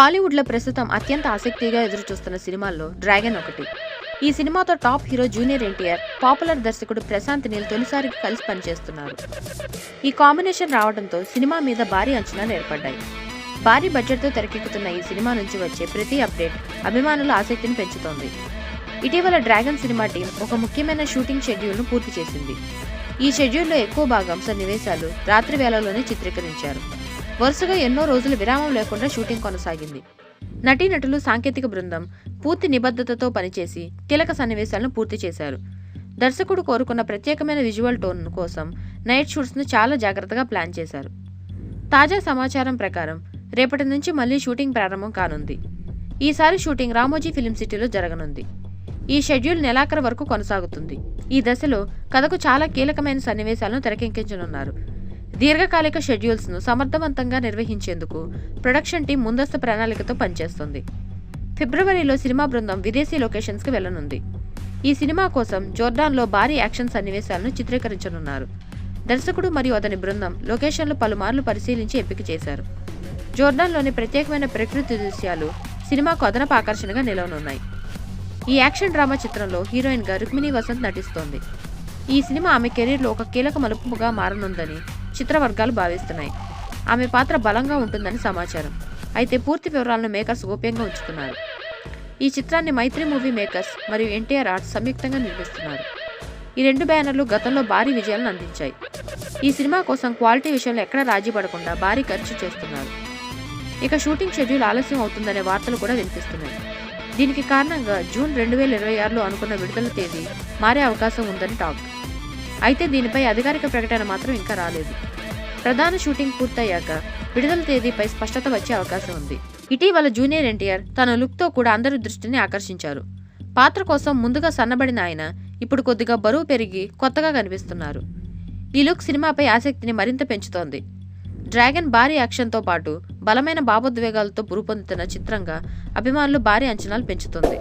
టాలీవుడ్లో ప్రస్తుతం అత్యంత ఆసక్తిగా ఎదురుచూస్తున్న సినిమాల్లో డ్రాగన్ ఒకటి. ఈ సినిమాతో top hero junior NTR, popular దర్శకుడు ప్రశాంత్ నీల్ తొలిసారిగా కలిసి పనిచేస్తున్నారు. ఈ కాంబినేషన్ రావడంతో సినిమా మీద భారీ అంచనాలు ఏర్పడ్డాయి. భారీ బడ్జెట్తో తెరకెక్కుతున్న ఈ సినిమా నుంచి వచ్చే ప్రతి అప్డేట్ అభిమానుల ఆసక్తిని పెంచుతోంది. ఇటీవల డ్రాగన్ సినిమా టీం ఒక ముఖ్యమైన షూటింగ్ షెడ్యూల్ను పూర్తి చేసింది. ఈ షెడ్యూల్లో ఎక్కువ భాగం సన్నివేశాలు రాత్రి వేళల్లోనే చిత్రీకరించారు. వరుసగా ఎన్నో రోజులు విరామం లేకుండా షూటింగ్ కొనసాగింది. నటీనటులు, సాంకేతిక బృందం పూర్తి నిబద్ధతతో పనిచేసి కీలక సన్నివేశాలను పూర్తి చేశారు. దర్శకుడు కోరుకున్న ప్రత్యేకమైన విజువల్ టోన్ కోసం నైట్ షూట్స్ను చాలా జాగ్రత్తగా ప్లాన్ చేశారు. తాజా సమాచారం ప్రకారం రేపటి నుంచి మళ్లీ షూటింగ్ ప్రారంభం కానుంది. ఈసారి షూటింగ్ రామోజీ ఫిలిం సిటీలో జరగనుంది. ఈ షెడ్యూల్ నెలాఖరు వరకు కొనసాగుతుంది. ఈ దశలో కథకు చాలా కీలకమైన సన్నివేశాలను తెరకెక్కించనున్నారు. దీర్ఘకాలిక షెడ్యూల్స్ను సమర్థవంతంగా నిర్వహించేందుకు ప్రొడక్షన్ టీం ముందస్తు ప్రణాళికతో పనిచేస్తుంది. ఫిబ్రవరిలో సినిమా బృందం విదేశీ లొకేషన్స్కి వెళ్లనుంది. ఈ సినిమా కోసం జోర్డాన్లో భారీ యాక్షన్ సన్నివేశాలను చిత్రీకరించనున్నారు. దర్శకుడు మరియు అతని బృందం లొకేషన్లు పలుమార్లు పరిశీలించి ఎంపిక చేశారు. జోర్డాన్లోని ప్రత్యేకమైన ప్రకృతి దృశ్యాలు సినిమాకు అదనపు ఆకర్షణగా నిలవనున్నాయి. ఈ యాక్షన్ డ్రామా చిత్రంలో హీరోయిన్గా రుక్మిణి వసంత్ నటిస్తోంది. ఈ సినిమా ఆమె కెరీర్లో ఒక కీలక మలుపుగా మారనుందని చిత్రవర్గాలు భావిస్తున్నాయి. ఆమె పాత్ర బలంగా ఉంటుందని సమాచారం. అయితే పూర్తి వివరాలను మేకర్స్ గోప్యంగా ఉంచుతున్నారు. ఈ చిత్రాన్ని మైత్రి మూవీ మేకర్స్ మరియు ఎన్టీఆర్ ఆర్ట్స్ సంయుక్తంగా నిర్మిస్తున్నారు. ఈ రెండు బ్యానర్లు గతంలో భారీ విజయాలను అందించాయి. ఈ సినిమా కోసం క్వాలిటీ విషయంలో ఎక్కడా రాజీ పడకుండా భారీ ఖర్చు చేస్తున్నారు. ఇక షూటింగ్ షెడ్యూల్ ఆలస్యం అవుతుందనే వార్తలు కూడా వినిపిస్తున్నాయి. దీనికి కారణంగా జూన్ 2026లో అనుకున్న విడుదల తేదీ మారే అవకాశం ఉందని టాక్. అయితే దీనిపై అధికారిక ప్రకటన మాత్రం ఇంకా రాలేదు. ప్రధాన షూటింగ్ పూర్తయ్యాక విడుదల తేదీపై స్పష్టత వచ్చే అవకాశం ఉంది. ఇటీవల జూనియర్ ఎన్టీఆర్ తన లుక్తో కూడా అందరి దృష్టిని ఆకర్షించారు. పాత్ర కోసం ముందుగా సన్నబడిన ఆయన ఇప్పుడు కొద్దిగా బరువు పెరిగి కొత్తగా కనిపిస్తున్నారు. ఈ లుక్ సినిమాపై ఆసక్తిని మరింత పెంచుతోంది. డ్రాగన్ భారీ యాక్షన్తో పాటు బలమైన భావోద్వేగాలతో రూపొందుతున్న చిత్రంగా అభిమానులు భారీ అంచనాలు పెంచుతుంది.